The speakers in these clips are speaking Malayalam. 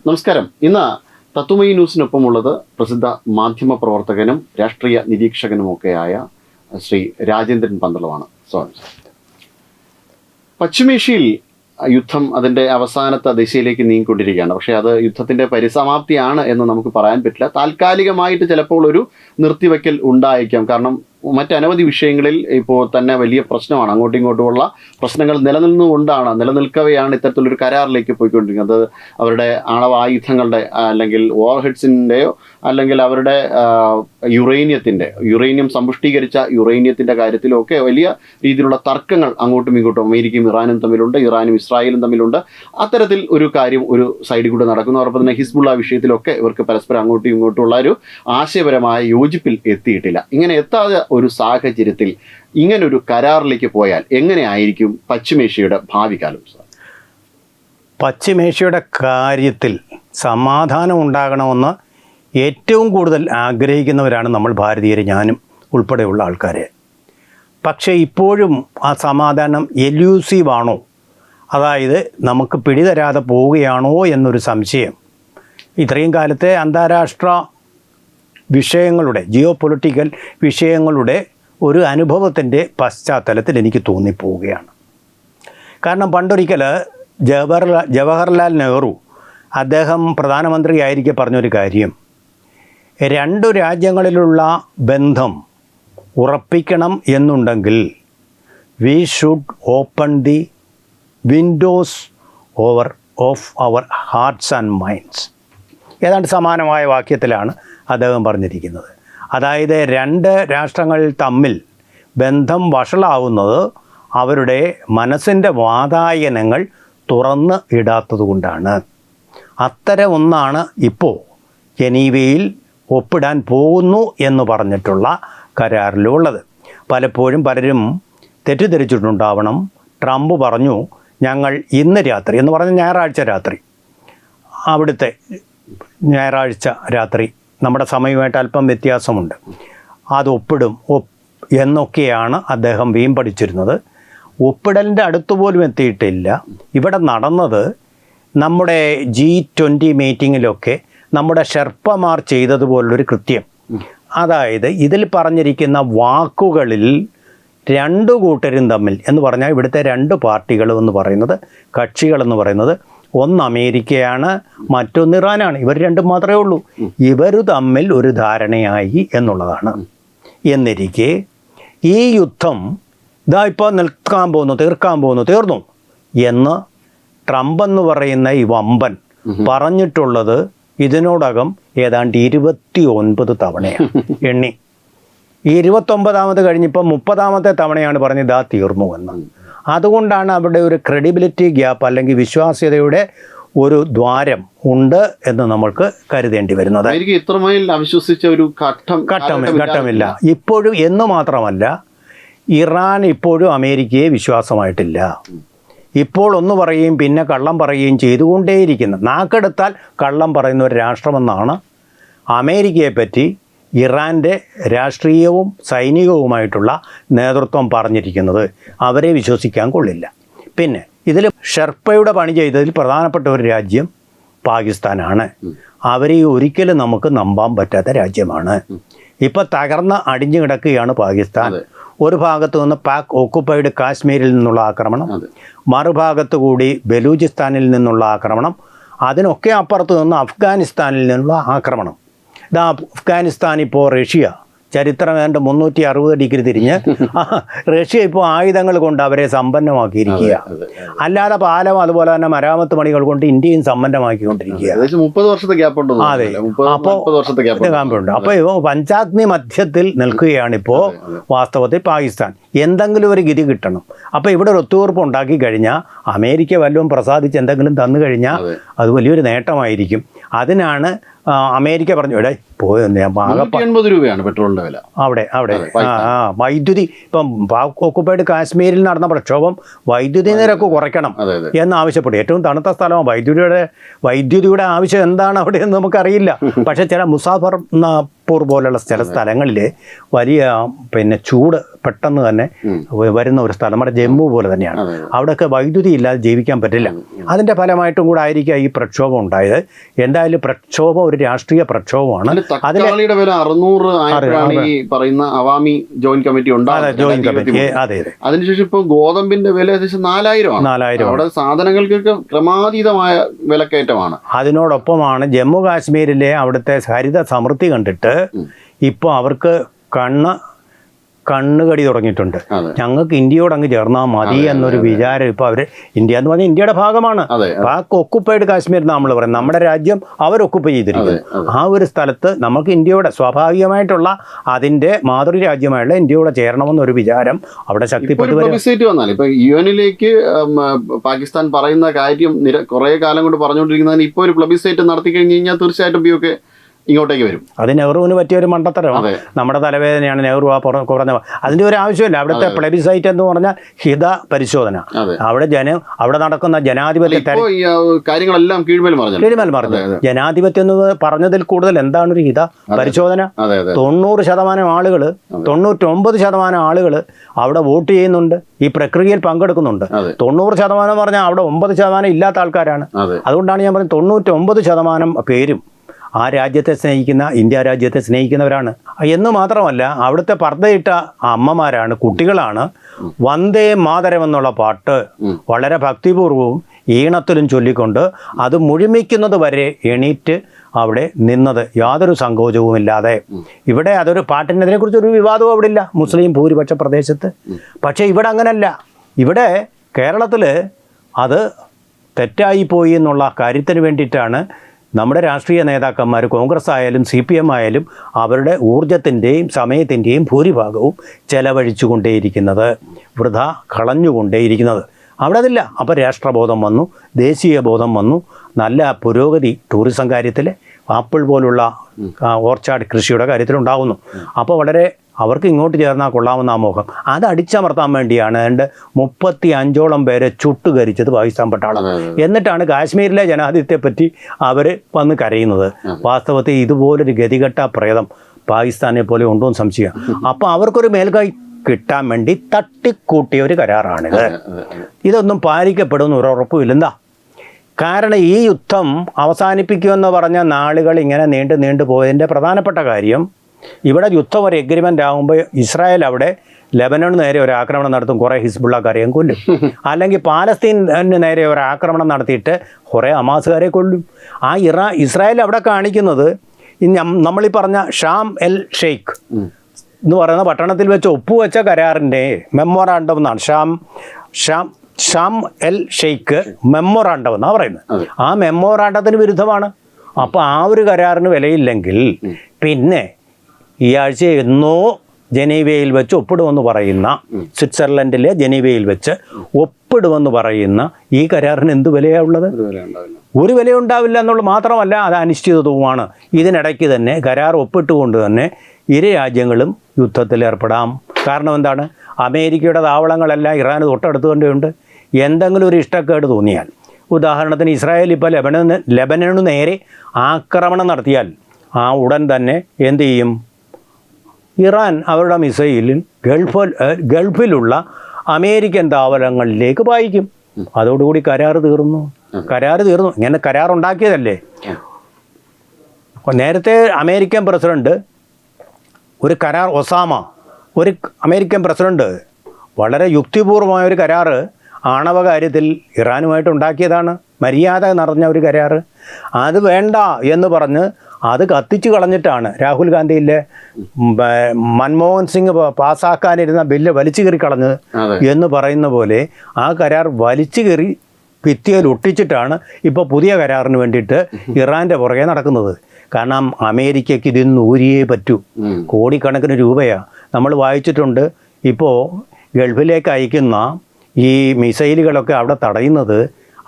നമസ്കാരം. ഇന്ന് തത്വമയി ന്യൂസിനൊപ്പമുള്ളത് പ്രസിദ്ധ മാധ്യമ പ്രവർത്തകനും രാഷ്ട്രീയ നിരീക്ഷകനുമൊക്കെയായ ശ്രീ രാജേന്ദ്രൻ പന്തളമാണ്. സ്വാഗതം. പശ്ചിമേഷ്യയിൽ യുദ്ധം അതിൻ്റെ അവസാനത്തെ ദിശയിലേക്ക് നീങ്ങിക്കൊണ്ടിരിക്കുകയാണ്. പക്ഷേ അത് യുദ്ധത്തിൻ്റെ പരിസമാപ്തിയാണ് എന്ന് നമുക്ക് പറയാൻ പറ്റില്ല. താൽക്കാലികമായിട്ട് ചിലപ്പോൾ ഒരു നിർത്തിവെക്കൽ ഉണ്ടായേക്കാം. കാരണം മറ്റനവധി വിഷയങ്ങളിൽ ഇപ്പോൾ തന്നെ വലിയ പ്രശ്നമാണ്. അങ്ങോട്ടും ഇങ്ങോട്ടുമുള്ള പ്രശ്നങ്ങൾ നിലനിൽക്കവെയാണ് ഇത്തരത്തിലൊരു കരാറിലേക്ക് പോയിക്കൊണ്ടിരിക്കുന്നത്. അത് അവരുടെ ആണവായുധങ്ങളുടെ അല്ലെങ്കിൽ വാർഹെഡ്സിൻ്റെയോ അല്ലെങ്കിൽ അവരുടെ യുറേനിയം സമ്പുഷ്ടീകരിച്ച യുറേനിയത്തിൻ്റെ കാര്യത്തിലൊക്കെ വലിയ രീതിയിലുള്ള തർക്കങ്ങൾ അങ്ങോട്ടും ഇങ്ങോട്ടും അമേരിക്കയും ഇറാനും തമ്മിലുണ്ട്, ഇറാനും ഇസ്രായേലും തമ്മിലുണ്ട്. അത്തരത്തിൽ ഒരു കാര്യം ഒരു സൈഡിൽ കൂടെ നടക്കുന്നു. അതോടൊപ്പം തന്നെ ഹിസ്ബുള്ള വിഷയത്തിലൊക്കെ ഇവർക്ക് പരസ്പരം അങ്ങോട്ടും ഇങ്ങോട്ടുമുള്ള ഒരു ആശയപരമായ യോജിപ്പിൽ എത്തിയിട്ടില്ല. ഇങ്ങനെ എത്താതെ ഒരു സാഹചര്യത്തിൽ ഇങ്ങനൊരു കരാറിലേക്ക് പോയാൽ എങ്ങനെയായിരിക്കും പശ്ചിമേഷ്യയുടെ ഭാവി കാലം? പശ്ചിമേഷ്യയുടെ കാര്യത്തിൽ സമാധാനം ഉണ്ടാകണമെന്ന് ഏറ്റവും കൂടുതൽ ആഗ്രഹിക്കുന്നവരാണ് നമ്മൾ ഭാരതീയർ, ഞാനും ഉൾപ്പെടെയുള്ള ആൾക്കാരെ. പക്ഷേ ഇപ്പോഴും ആ സമാധാനം എല്യൂസീവ് ആണോ, അതായത് നമുക്ക് പിടിതരാതെ പോവുകയാണോ എന്നൊരു സംശയം ഇത്രയും കാലത്തെ അന്താരാഷ്ട്ര വിഷയങ്ങളുടെ, ജിയോ പൊളിറ്റിക്കൽ വിഷയങ്ങളുടെ ഒരു അനുഭവത്തിൻ്റെ പശ്ചാത്തലത്തിൽ എനിക്ക് തോന്നിപ്പോവുകയാണ്. കാരണം പണ്ടൊരിക്കൽ ജവഹർലാൽ നെഹ്റു, അദ്ദേഹം പ്രധാനമന്ത്രിയായിരിക്കെ പറഞ്ഞൊരു കാര്യം, രണ്ടു രാജ്യങ്ങളിലുള്ള ബന്ധം ഉറപ്പിക്കണം എന്നുണ്ടെങ്കിൽ we should open the windows of our hearts and minds. ഏതാണ്ട് സമാനമായ വാക്യത്തിലാണ് അദ്ദേഹം പറഞ്ഞിരിക്കുന്നത്. അതായത് രണ്ട് രാഷ്ട്രങ്ങൾ തമ്മിൽ ബന്ധം വഷളാവുന്നത് അവരുടെ മനസ്സിൻ്റെ വാതായനങ്ങൾ തുറന്ന് ഇടാത്തത് കൊണ്ടാണ്. അത്തരം ഒന്നാണ് ഇപ്പോൾ ജനീവയിൽ ഒപ്പിടാൻ പോകുന്നു എന്ന് പറഞ്ഞിട്ടുള്ള കരാറിലുള്ളത്. പലപ്പോഴും പലരും തെറ്റിദ്ധരിച്ചിട്ടുണ്ടാവണം. ട്രംപ് പറഞ്ഞു ഞങ്ങൾ ഇന്ന് രാത്രി എന്ന് പറഞ്ഞ ഞായറാഴ്ച രാത്രി, അവിടുത്തെ ഞായറാഴ്ച രാത്രി, നമ്മുടെ സമയമായിട്ട് അല്പം വ്യത്യാസമുണ്ട്, അത് ഒപ്പിടും എന്നൊക്കെയാണ് അദ്ദേഹം വീമ്പടിച്ചിരുന്നത്. ഒപ്പിടലിൻ്റെ അടുത്തുപോലും എത്തിയിട്ടില്ല. ഇവിടെ നടന്നത് നമ്മുടെ G20 മീറ്റിങ്ങിലൊക്കെ നമ്മുടെ ഷെർപ്പമാർ ചെയ്തതുപോലുള്ളൊരു കൃത്യം. അതായത് ഇതിൽ പറഞ്ഞിരിക്കുന്ന വാക്കുകളിൽ രണ്ടു കൂട്ടരും തമ്മിൽ എന്ന് പറഞ്ഞാൽ ഇവിടുത്തെ രണ്ട് പാർട്ടികളും എന്ന് പറയുന്നത്, കക്ഷികളെന്ന് പറയുന്നത്, ഒന്ന് അമേരിക്കയാണ്, മറ്റൊന്ന് ഇറാനാണ്. ഇവർ രണ്ടും മാത്രമേ ഉള്ളൂ. ഇവർ തമ്മിൽ ഒരു ധാരണയായി എന്നുള്ളതാണ്. എന്നിരിക്കെ ഈ യുദ്ധം ഇതാ ഇപ്പോൾ തീർന്നു എന്ന് ട്രംപ് എന്ന് പറയുന്ന ഈ വമ്പൻ പറഞ്ഞിട്ടുള്ളത് ഇതിനോടകം ഏതാണ്ട് 29 തവണയാണ് എണ്ണി. ഈ 29ാമത് കഴിഞ്ഞിപ്പോൾ 30ാമത്തെ തവണയാണ് പറഞ്ഞത് ഇതാ തീർന്നു എന്ന്. അതുകൊണ്ടാണ് അവിടെ ഒരു ക്രെഡിബിലിറ്റി ഗ്യാപ്പ് അല്ലെങ്കിൽ വിശ്വാസ്യതയുടെ ഒരു ദ്വാരം ഉണ്ട് എന്ന് നമ്മൾക്ക് കരുതേണ്ടി വരുന്നത്. അവിശ്വസിച്ച ഒരു ഘട്ടമില്ല ഇപ്പോഴും. എന്ന് മാത്രമല്ല, ഇറാൻ ഇപ്പോഴും അമേരിക്കയെ വിശ്വാസമായിട്ടില്ല. ഇപ്പോൾ ഒന്ന് പറയുകയും പിന്നെ കള്ളം പറയുകയും ചെയ്തുകൊണ്ടേയിരിക്കുന്ന, നാക്കെടുത്താൽ കള്ളം പറയുന്ന ഒരു രാഷ്ട്രമെന്നാണ് അമേരിക്കയെപ്പറ്റി ഇറാൻ്റെ രാഷ്ട്രീയവും സൈനികവുമായിട്ടുള്ള നേതൃത്വം പറഞ്ഞിരിക്കുന്നത്. അവരെ വിശ്വസിക്കാൻ കൊള്ളില്ല. പിന്നെ ഇതിൽ ഷെർപ്പയുടെ പണി ചെയ്തതിൽ പ്രധാനപ്പെട്ട ഒരു രാജ്യം പാകിസ്ഥാനാണ്. അവരെ ഒരിക്കലും നമുക്ക് നമ്പാൻ പറ്റാത്ത രാജ്യമാണ്. ഇപ്പം തകർന്ന് അടിഞ്ഞു കിടക്കുകയാണ് പാകിസ്ഥാൻ. ഒരു ഭാഗത്തു നിന്ന് പാക് ഓക്കുപ്പൈഡ് കാശ്മീരിൽ നിന്നുള്ള ആക്രമണം, മറുഭാഗത്തു കൂടി ബലൂചിസ്ഥാനിൽ നിന്നുള്ള ആക്രമണം, അതിനൊക്കെ അപ്പുറത്ത് നിന്ന് അഫ്ഗാനിസ്ഥാനിൽ നിന്നുള്ള ആക്രമണം. ഇതാ അഫ്ഗാനിസ്ഥാൻ ഇപ്പോൾ റഷ്യ ചരിത്രം ഏതാണ്ട് 360 ഡിഗ്രി തിരിഞ്ഞ് റഷ്യ ഇപ്പോൾ ആയുധങ്ങൾ കൊണ്ട് അവരെ സമ്പന്നമാക്കിയിരിക്കുക. അല്ലാതെ പാലം അതുപോലെ തന്നെ മരാമത്ത് പണികൾ കൊണ്ട് ഇന്ത്യയും സമ്പന്നമാക്കിക്കൊണ്ടിരിക്കുക. 30 വർഷത്തെ ഗ്യാപ്പുണ്ട്. അതെ, അപ്പോൾ പഞ്ചാഗ്നി മധ്യത്തിൽ നിൽക്കുകയാണിപ്പോൾ വാസ്തവത്തിൽ പാകിസ്ഥാൻ. എന്തെങ്കിലും ഒരു ഗതി കിട്ടണം. അപ്പോൾ ഇവിടെ ഒരു ഒത്തുതീർപ്പ് ഉണ്ടാക്കി കഴിഞ്ഞാൽ, അമേരിക്ക വല്ലതും പ്രസാദിച്ച് എന്തെങ്കിലും തന്നു കഴിഞ്ഞാൽ അത് വലിയൊരു നേട്ടമായിരിക്കും. അതിനാണ് അമേരിക്ക പറഞ്ഞു ഇവിടെ രൂപയാണ് പെട്രോളിന്റെ വില അവിടെ. വൈദ്യുതി ഇപ്പം ഓക്കുപ്പൈഡ് കാശ്മീരിൽ നടന്ന പ്രക്ഷോഭം വൈദ്യുതി നിരക്ക് കുറയ്ക്കണം എന്നാവശ്യപ്പെട്ടു. ഏറ്റവും തണുത്ത സ്ഥലമാണ്. വൈദ്യുതിയുടെ ആവശ്യം എന്താണ് അവിടെ എന്ന് നമുക്കറിയില്ല. പക്ഷേ ചില മുസാഫർപൂർ പോലുള്ള ചില സ്ഥലങ്ങളിൽ വലിയ ചൂട് പെട്ടെന്ന് തന്നെ വരുന്ന ഒരു സ്ഥലം നമ്മുടെ ജമ്മു പോലെ തന്നെയാണ്. അവിടെയൊക്കെ വൈദ്യുതി ഇല്ലാതെ ജീവിക്കാൻ പറ്റില്ല. അതിൻ്റെ ഫലമായിട്ടും കൂടെ ആയിരിക്കാം ഈ പ്രക്ഷോഭം ഉണ്ടായത്. എന്തായാലും പ്രക്ഷോഭം ഒരു രാഷ്ട്രീയ പ്രക്ഷോഭമാണ്. തക്കാളിയുടെ വില 600 ആയപ്പോഴാണ് ഈ പറയുന്ന Awami joint committee joint committee. അതെ അതെ. അതിനുശേഷം ഇപ്പോൾ ഗോതമ്പിന്റെ വില ഏകദേശം 4000 അവിടെ സാധനങ്ങൾക്കൊക്കെ ക്രമാതീതമായ വിലക്കയറ്റമാണ്. അതിനോടൊപ്പമാണ് ജമ്മു കാശ്മീരിലെ അവിടുത്തെ ഹരിത സമൃദ്ധി കണ്ടിട്ട് ഇപ്പോൾ അവർക്ക് കണ്ണുകടി തുടങ്ങിയിട്ടുണ്ട്. ഞങ്ങൾക്ക് ഇന്ത്യയോട് അങ്ങ് ചേർന്നാൽ മതി എന്നൊരു വിചാരം ഇപ്പോൾ അവർ, ഇന്ത്യ എന്ന് പറഞ്ഞാൽ ഇന്ത്യയുടെ ഭാഗമാണ്. പാക് ഒക്കുപ്പൈഡ് കാശ്മീർ നമ്മൾ പറയും, നമ്മുടെ രാജ്യം അവർ ഒക്കുപ്പൈ ചെയ്തിരിക്കുന്നു. ആ ഒരു സ്ഥലത്ത് നമുക്ക് ഇന്ത്യയുടെ സ്വാഭാവികമായിട്ടുള്ള അതിൻ്റെ മാതൃരാജ്യമായുള്ള ഇന്ത്യയോടെ ചേരണമെന്നൊരു വിചാരം അവിടെ ശക്തിപ്പെട്ടു വരും. ഇപ്പൊ യുഎനിലേക്ക് പാകിസ്ഥാൻ പറയുന്ന കാര്യം കുറെ കാലം കൊണ്ട് പറഞ്ഞുകൊണ്ടിരിക്കുന്നതിന് ഇപ്പോൾ ഒരു പ്ലബിസൈറ്റ് നടത്തി കഴിഞ്ഞ് കഴിഞ്ഞാൽ തീർച്ചയായിട്ടും പിയൊക്കെ ഇങ്ങോട്ടേക്ക് വരും. അത് നെഹ്റുവിന് പറ്റിയ ഒരു മണ്ടത്തരമാണ്. നമ്മുടെ തലവേദനയാണ് നെഹ്റു ആ കുറഞ്ഞ. അതിൻ്റെ ഒരു ആവശ്യമില്ല. അവിടുത്തെ പ്ലെബിസൈറ്റ് എന്ന് പറഞ്ഞാൽ ഹിത പരിശോധന. അവിടെ നടക്കുന്ന ജനാധിപത്യ കാര്യങ്ങളെല്ലാം കീഴ്മേൽ മറിഞ്ഞു. ജനാധിപത്യം എന്ന് പറഞ്ഞതിൽ കൂടുതൽ എന്താണ് ഒരു ഹിത പരിശോധന? 90% ആളുകൾ, 99% ആളുകൾ അവിടെ വോട്ട് ചെയ്യുന്നുണ്ട്, ഈ പ്രക്രിയയിൽ പങ്കെടുക്കുന്നുണ്ട്. 90% പറഞ്ഞാൽ അവിടെ 9% ഇല്ലാത്ത ആൾക്കാരാണ്. അതുകൊണ്ടാണ് ഞാൻ പറയുന്നത് 99% പേരും ആ രാജ്യത്തെ സ്നേഹിക്കുന്ന, ഇന്ത്യ രാജ്യത്തെ സ്നേഹിക്കുന്നവരാണ്. എന്ന് മാത്രമല്ല അവിടുത്തെ പർദ്ദയിട്ട അമ്മമാരാണ്, കുട്ടികളാണ്. വന്ദേ മാതരം എന്നുള്ള പാട്ട് വളരെ ഭക്തിപൂർവവും ഈണത്തിലും ചൊല്ലിക്കൊണ്ട് അത് മുഴുമിക്കുന്നത് വരെ എണീറ്റ് അവിടെ നിന്നത് യാതൊരു സങ്കോചവുമില്ലാതെ. ഇവിടെ അതൊരു പാട്ടിനെതിരെ കുറിച്ചൊരു വിവാദവും അവിടെ ഇല്ല, മുസ്ലിം ഭൂരിപക്ഷ പ്രദേശത്ത്. പക്ഷേ ഇവിടെ അങ്ങനല്ല. ഇവിടെ കേരളത്തിൽ അത് തെറ്റായിപ്പോയി എന്നുള്ള കാര്യത്തിന് വേണ്ടിയിട്ടാണ് നമ്മുടെ രാഷ്ട്രീയ നേതാക്കന്മാർ, കോൺഗ്രസ് ആയാലും CPM ആയാലും അവരുടെ ഊർജത്തിൻ്റെയും സമയത്തിൻ്റെയും ഭൂരിഭാഗവും ചെലവഴിച്ചു കൊണ്ടേയിരിക്കുന്നത്, വൃഥ കളഞ്ഞുകൊണ്ടേയിരിക്കുന്നത്. അവിടെ അതില്ല. അപ്പോൾ രാഷ്ട്രബോധം വന്നു, ദേശീയ ബോധം വന്നു, നല്ല പുരോഗതി ടൂറിസം കാര്യത്തിൽ, ആപ്പിൾ പോലുള്ള ഓർച്ചാഡ് കൃഷിയുടെ കാര്യത്തിലുണ്ടാകുന്നു. അപ്പോൾ വളരെ അവർക്ക് ഇങ്ങോട്ട് ചേർന്നാൽ കൊള്ളാമെന്ന മോഹം അത് അടിച്ചമർത്താൻ വേണ്ടിയാണ് 35ഓളം പേരെ ചുട്ടുകരിച്ചത് പാകിസ്ഥാൻ പട്ടാളം. എന്നിട്ടാണ് കാശ്മീരിലെ ജനാധിപത്യത്തെപ്പറ്റി അവർ വന്ന് കരയുന്നത്. വാസ്തവത്തിൽ ഇതുപോലൊരു ഗതികെട്ട പ്രേതം പാകിസ്ഥാനെ പോലെ ഉണ്ടോ എന്ന് സംശയം. അപ്പോൾ അവർക്കൊരു മേൽക്കൈ കിട്ടാൻ വേണ്ടി തട്ടിക്കൂട്ടിയ ഒരു കരാറാണിത്. ഇതൊന്നും പാലിക്കപ്പെടുമെന്ന് ഒരു ഉറപ്പുമില്ല. കാരണം ഈ യുദ്ധം അവസാനിപ്പിക്കുമെന്ന് പറഞ്ഞ നാളുകൾ ഇങ്ങനെ നീണ്ടു പോയതിൻ്റെ പ്രധാനപ്പെട്ട കാര്യം, ഇവിടെ യുദ്ധം ഒരു എഗ്രിമെൻ്റ് ആകുമ്പോൾ ഇസ്രായേൽ അവിടെ ലെബനോന് നേരെ ഒരു ആക്രമണം നടത്തും, കുറേ ഹിസ്ബുള്ളക്കാരെയും കൊല്ലും. അല്ലെങ്കിൽ പാലസ്തീന് നേരെ ഒരു ആക്രമണം നടത്തിയിട്ട് കുറേ ഹമാസുകാരെ കൊല്ലും. ആ ഇസ്രായേൽ അവിടെ കാണിക്കുന്നത് നമ്മളീ പറഞ്ഞ ഷാം എൽ ഷെയ്ഖ് എന്ന് പറയുന്ന പട്ടണത്തിൽ വെച്ച് ഒപ്പുവെച്ച കരാറിൻ്റെ മെമ്മോറാണ്ടം എന്നാണ്. ഷാം എൽ ഷെയ്ഖ് മെമ്മോറാണ്ടം എന്നാണ് പറയുന്നത്. ആ മെമ്മോറാണ്ടത്തിന് വിരുദ്ധമാണ്. അപ്പോൾ ആ ഒരു കരാറിന് വിലയില്ലെങ്കിൽ പിന്നെ ഈ ആഴ്ച എന്നോ ജനീവയിൽ വെച്ച് ഒപ്പിടുമെന്ന് പറയുന്ന, സ്വിറ്റ്സർലൻഡിലെ ജനീവയിൽ വെച്ച് ഒപ്പിടുമെന്ന് പറയുന്ന ഈ കരാറിന് എന്ത് വിലയാണുള്ളത്? ഒരു വിലയുണ്ടാവില്ല എന്നുള്ളത് മാത്രമല്ല, അത് അനിശ്ചിതത്വമാണ്. ഇതിനിടയ്ക്ക് തന്നെ കരാർ ഒപ്പിട്ടുകൊണ്ട് തന്നെ ഇരു രാജ്യങ്ങളും യുദ്ധത്തിലേർപ്പെടാം. കാരണം എന്താണ്? അമേരിക്കയുടെ താവളങ്ങളെല്ലാം ഇറാന് തൊട്ടടുത്ത് തന്നെയുണ്ട്. എന്തെങ്കിലും ഒരു ഇഷ്ടക്കേട് തോന്നിയാൽ, ഉദാഹരണത്തിന് ഇസ്രായേൽ ഇപ്പോൾ ലെബനോന് നേരെ ആക്രമണം നടത്തിയാൽ ആ ഉടൻ തന്നെ എന്തു ചെയ്യും? ഇറാൻ അവരുടെ മിസൈലിൽ ഗൾഫിലുള്ള അമേരിക്കൻ താവളങ്ങളിലേക്ക് പായിക്കും. അതോടുകൂടി കരാർ തീർന്നു. ഇങ്ങനെ കരാറുണ്ടാക്കിയതല്ലേ. നേരത്തെ അമേരിക്കൻ പ്രസിഡന്റ് ഒസാമ ഒരു അമേരിക്കൻ പ്രസിഡന്റ് വളരെ യുക്തിപൂർവമായ ഒരു കരാറ് ആണവ കാര്യത്തിൽ ഇറാനുമായിട്ട് ഉണ്ടാക്കിയതാണ്. മര്യാദ നിറഞ്ഞ ഒരു കരാറ്. അത് വേണ്ട എന്ന് പറഞ്ഞ് അത് കത്തിച്ചു കളഞ്ഞിട്ടാണ് രാഹുൽ ഗാന്ധിയിലെ മൻമോഹൻ സിംഗ് പാസ്സാക്കാനിരുന്ന ബില്ല് വലിച്ചു കയറി കളഞ്ഞത് എന്ന് പറയുന്ന പോലെ ആ കരാർ വലിച്ചു കയറി ഭിത്തിയിൽ ഒട്ടിച്ചിട്ടാണ് ഇപ്പോൾ പുതിയ കരാറിന് വേണ്ടിയിട്ട് ഇറാൻ്റെ പുറകെ നടക്കുന്നത്. കാരണം അമേരിക്കയ്ക്ക് ഇതിന്ന് ഊരിയേ പറ്റൂ. കോടിക്കണക്കിന് രൂപയാണ്. നമ്മൾ വായിച്ചിട്ടുണ്ട്. ഇപ്പോൾ ഗൾഫിലേക്ക് അയക്കുന്ന ഈ മിസൈലുകളൊക്കെ അവിടെ തടയുന്നത്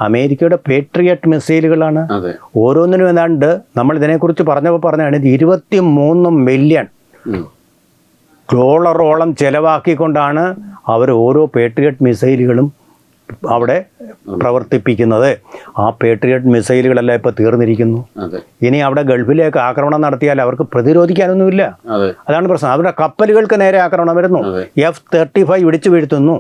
അമേരിക്കയുടെ പേട്രിയറ്റ് മിസൈലുകളാണ്. ഓരോന്നിനും ഏതാണ്ട് നമ്മൾ ഇതിനെക്കുറിച്ച് പറഞ്ഞാണ് 23 മില്യൺ ഡോളറോളം ചെലവാക്കിക്കൊണ്ടാണ് അവർ ഓരോ പേട്രിയറ്റ് മിസൈലുകളും അവിടെ പ്രവർത്തിപ്പിക്കുന്നത്. ആ പേട്രിയറ്റ് മിസൈലുകളെല്ലാം ഇപ്പോൾ തീർന്നിരിക്കുന്നു. ഇനി അവിടെ ഗൾഫിലേക്ക് ആക്രമണം നടത്തിയാൽ അവർക്ക് പ്രതിരോധിക്കാനൊന്നുമില്ല. അതാണ് പ്രശ്നം. അവരുടെ കപ്പലുകൾക്ക് നേരെ ആക്രമണം വരുന്നു. F-35 ഇടിച്ചു വീഴ്ത്തുന്നു.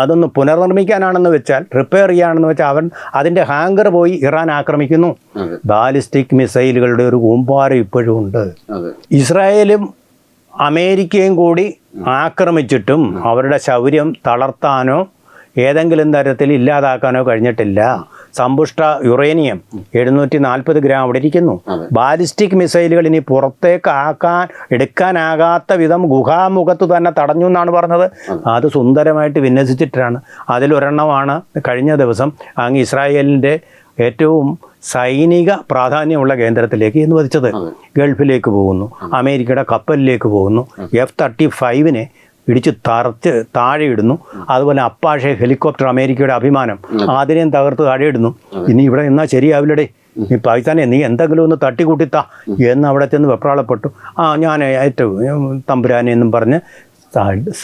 അതൊന്ന് പുനർനിർമ്മിക്കാനാണെന്ന് വെച്ചാൽ, റിപ്പയർ ചെയ്യാണെന്ന് വെച്ചാൽ അതിൻ്റെ ഹാങ്കർ പോയി ഇറാൻ ആക്രമിക്കുന്നു. ബാലിസ്റ്റിക് മിസൈലുകളുടെ ഒരു കൂമ്പാരം ഇപ്പോഴും ഉണ്ട്. ഇസ്രായേലും അമേരിക്കയും കൂടി ആക്രമിച്ചിട്ടും അവരുടെ ശൗര്യം തളർത്താനോ ഏതെങ്കിലും തരത്തിൽ ഇല്ലാതാക്കാനോ കഴിഞ്ഞിട്ടില്ല. സമ്പുഷ്ട യുറേനിയം 740 ഗ്രാം അവിടെ ഇരിക്കുന്നു. ബാലിസ്റ്റിക് മിസൈലുകൾ ഇനി പുറത്തേക്ക് എടുക്കാനാകാത്ത വിധം ഗുഹാമുഖത്ത് തന്നെ തടഞ്ഞു എന്നാണ് പറഞ്ഞത്. അത് സുന്ദരമായിട്ട് വിന്യസിച്ചിട്ടാണ്. അതിലൊരെണ്ണമാണ് കഴിഞ്ഞ ദിവസം അങ്ങ് ഇസ്രായേലിൻ്റെ ഏറ്റവും സൈനിക പ്രാധാന്യമുള്ള കേന്ദ്രത്തിലേക്ക് എന്ന് വധിച്ചത്. ഗൾഫിലേക്ക് പോകുന്നു, അമേരിക്കയുടെ കപ്പലിലേക്ക് പോകുന്നു. F-35 ഇടിച്ച് താഴെ ഇടുന്നു. അതുപോലെ അപ്പാഷെ ഹെലികോപ്റ്റർ, അമേരിക്കയുടെ അഭിമാനം, അതിനെയും തകർത്ത് താഴെ ഇടുന്നു. ഇനി ഇവിടെ നിന്നാൽ ശരിയാവില്ലടേ, നീ പാകിസ്ഥാനെ നീ എന്തെങ്കിലും ഒന്ന് തട്ടിക്കൂട്ടിത്താ എന്ന് അവിടെ ചെന്ന് വെപ്രാളപ്പെട്ടു. ഞാൻ ഏറ്റവും തമ്പുരാനെ എന്നും പറഞ്ഞ്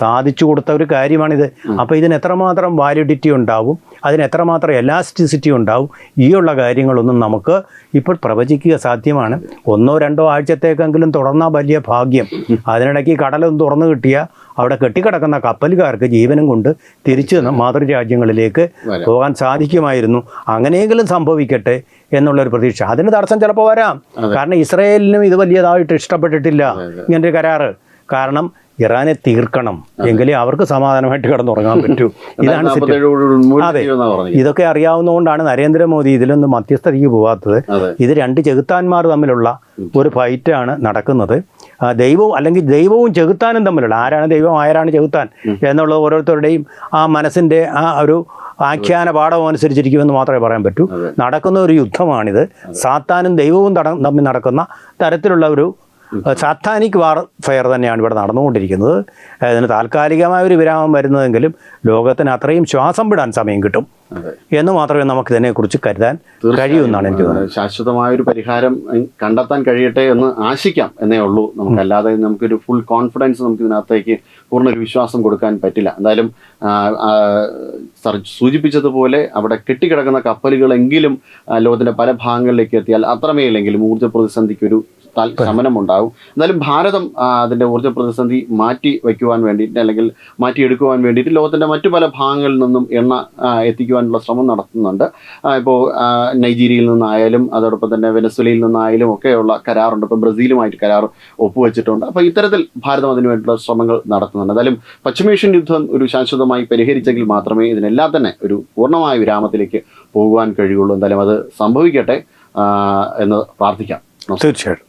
സാധിച്ചു കൊടുത്ത ഒരു കാര്യമാണിത്. അപ്പോൾ ഇതിന് എത്രമാത്രം വാലിഡിറ്റി ഉണ്ടാവും, അതിന് എത്രമാത്രം എലാസ്റ്റിസിറ്റി ഉണ്ടാവും, ഈ ഉള്ള കാര്യങ്ങളൊന്നും നമുക്ക് ഇപ്പോൾ പ്രവചിക്കുക സാധ്യമാണ്. 1-2 ആഴ്ചത്തേക്കെങ്കിലും തുടർന്നാൽ വലിയ ഭാഗ്യം. അതിനിടയ്ക്ക് കടലൊന്ന് തുറന്നു കിട്ടിയാൽ അവിടെ കെട്ടിക്കിടക്കുന്ന കപ്പലുകാർക്ക് ജീവനും കൊണ്ട് തിരിച്ച് മാതൃരാജ്യങ്ങളിലേക്ക് പോകാൻ സാധിക്കുമായിരുന്നു. അങ്ങനെയെങ്കിലും സംഭവിക്കട്ടെ എന്നുള്ളൊരു പ്രതീക്ഷ. അതിന് തടസ്സം ചിലപ്പോൾ വരാം. കാരണം ഇസ്രായേലിനും ഇത് വലിയതായിട്ട് ഇഷ്ടപ്പെട്ടിട്ടില്ല ഇങ്ങനൊരു കരാറ്. കാരണം ഇറാനെ തീർക്കണം, എങ്കിലേ അവർക്ക് സമാധാനമായിട്ട് കിടന്നുറങ്ങാൻ പറ്റൂ. ഇതാണ് അതെ, ഇതൊക്കെ അറിയാവുന്നതുകൊണ്ടാണ് നരേന്ദ്രമോദി ഇതിലൊന്നും മധ്യസ്ഥതയ്ക്ക് പോകാത്തത്. ഇത് 2 ചെകുത്താന്മാർ തമ്മിലുള്ള ഒരു ഫൈറ്റാണ് നടക്കുന്നത്. ദൈവവും ചെകുത്താനും തമ്മിലുള്ള, ആരാണ് ദൈവം ആരാണ് ചെകുത്താൻ എന്നുള്ളത് ഓരോരുത്തരുടെയും ആ മനസ്സിൻ്റെ ആ ഒരു ആഖ്യാന പാഠം അനുസരിച്ചിരിക്കുമെന്ന് മാത്രമേ പറയാൻ പറ്റൂ. നടക്കുന്ന ഒരു യുദ്ധമാണിത്. സാത്താനും ദൈവവും തമ്മിൽ നടക്കുന്ന തരത്തിലുള്ള ഒരു സാത്താനിക് വാർഫെയർ തന്നെയാണ് ഇവിടെ നടന്നുകൊണ്ടിരിക്കുന്നത്. അതിന് താൽക്കാലികമായ ഒരു വിരാമം വരുന്നതെങ്കിലും ലോകത്തിന് അത്രയും ശ്വാസം വിടാൻ സമയം കിട്ടും എന്ന് മാത്രമേ നമുക്ക് ഇതിനെക്കുറിച്ച് കരുതാൻ കഴിയുമെന്നാണ് എനിക്ക് തോന്നുന്നത്. ശാശ്വതമായൊരു പരിഹാരം കണ്ടെത്താൻ കഴിയട്ടെ എന്ന് ആശിക്കാം എന്നേ ഉള്ളൂ. നമുക്കല്ലാതെ നമുക്കൊരു ഫുൾ കോൺഫിഡൻസ് നമുക്ക് ഇതിനകത്തേക്ക് പൂർണ്ണൊരു വിശ്വാസം കൊടുക്കാൻ പറ്റില്ല. എന്തായാലും സർ സൂചിപ്പിച്ചതുപോലെ അവിടെ കെട്ടിക്കിടക്കുന്ന കപ്പലുകളെങ്കിലും ലോകത്തിൻ്റെ പല ഭാഗങ്ങളിലേക്ക് എത്തിയാൽ അത്രമേലെങ്കിലും ഊർജ്ജ പ്രതിസന്ധിക്കൊരു ശമനം ഉണ്ടാവും. എന്നാലും ഭാരതം അതിൻ്റെ ഊർജ്ജ പ്രതിസന്ധി മാറ്റി വയ്ക്കുവാൻ വേണ്ടിയിട്ട്, അല്ലെങ്കിൽ മാറ്റിയെടുക്കുവാൻ വേണ്ടിയിട്ട് ലോകത്തിൻ്റെ മറ്റു പല ഭാഗങ്ങളിൽ നിന്നും എണ്ണ എത്തിക്കുവാനുള്ള ശ്രമം നടത്തുന്നുണ്ട്. ഇപ്പോൾ നൈജീരിയയിൽ നിന്നായാലും അതോടൊപ്പം തന്നെ വെനസ്വലയിൽ നിന്നായാലും ഒക്കെയുള്ള കരാറുണ്ട്. ഇപ്പോൾ ബ്രസീലുമായിട്ട് കരാർ ഒപ്പുവെച്ചിട്ടുണ്ട്. അപ്പോൾ ഇത്തരത്തിൽ ഭാരതം അതിനു വേണ്ടിയുള്ള ശ്രമങ്ങൾ നടത്തുന്നുണ്ട്. എന്തായാലും പശ്ചിമേഷ്യൻ യുദ്ധം ഒരു ശാശ്വതമായി പരിഹരിച്ചെങ്കിൽ മാത്രമേ ഇതിനെല്ലാം തന്നെ ഒരു പൂർണ്ണമായ വിരാമത്തിലേക്ക് പോകുവാൻ കഴിയുള്ളൂ. എന്തായാലും അത് സംഭവിക്കട്ടെ എന്ന് പ്രാർത്ഥിക്കാം. തീർച്ചയായിട്ടും.